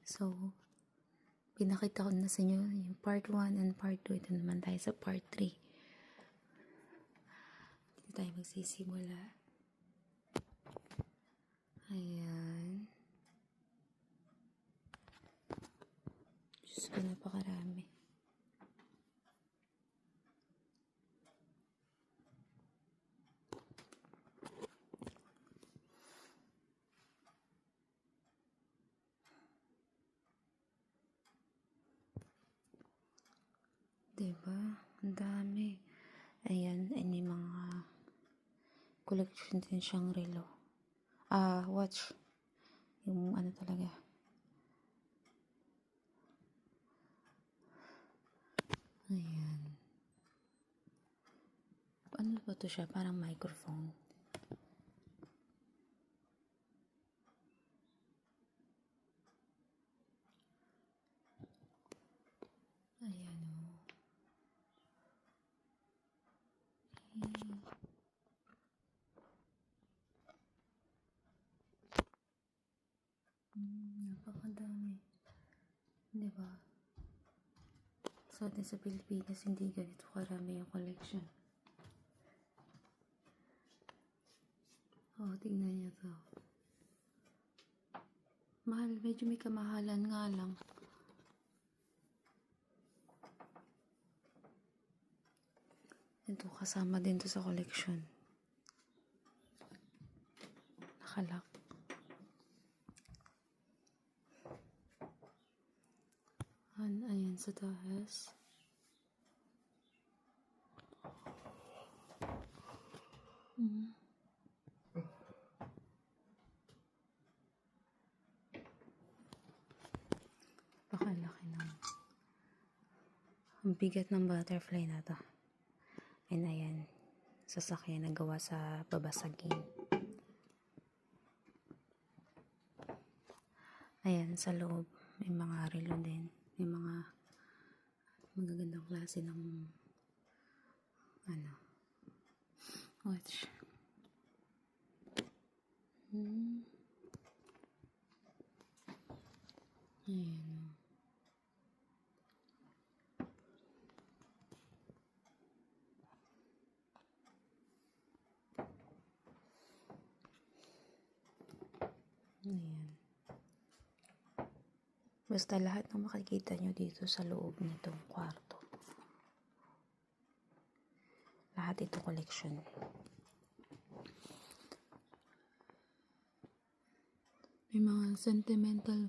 So, pinakita ko na sa inyo yung part 1 and part 2. Ito naman tayo sa part 3. Dito tayo magsisimula. Ayan. Diyos ko, napakarami. Diba? Ang dami. Ayan, ay may mga collection din siyang relo. Watch. Yung ano talaga. Ayan. Ano ba to siya? Parang microphone. Ayan o. Napakadami. Diba? So, sa Pilipinas, hindi ganito karami yung collection. Tingnan niyo to. Mahal, medyo may kamahalan nga lang. Ito, kasama din to sa collection. Nakalak. Ayan sa taas. Pakalaki ng ang bigat ng butterfly na to. And ayan, sasakyan na gawa sa babasagin. Ayan, sa loob may mga relo din. May mga magagandang klase ng watch. Ayan. Ayan. Basta lahat ng makikita nyo dito sa loob nitong kwarto. Lahat ito collection. May mga sentimental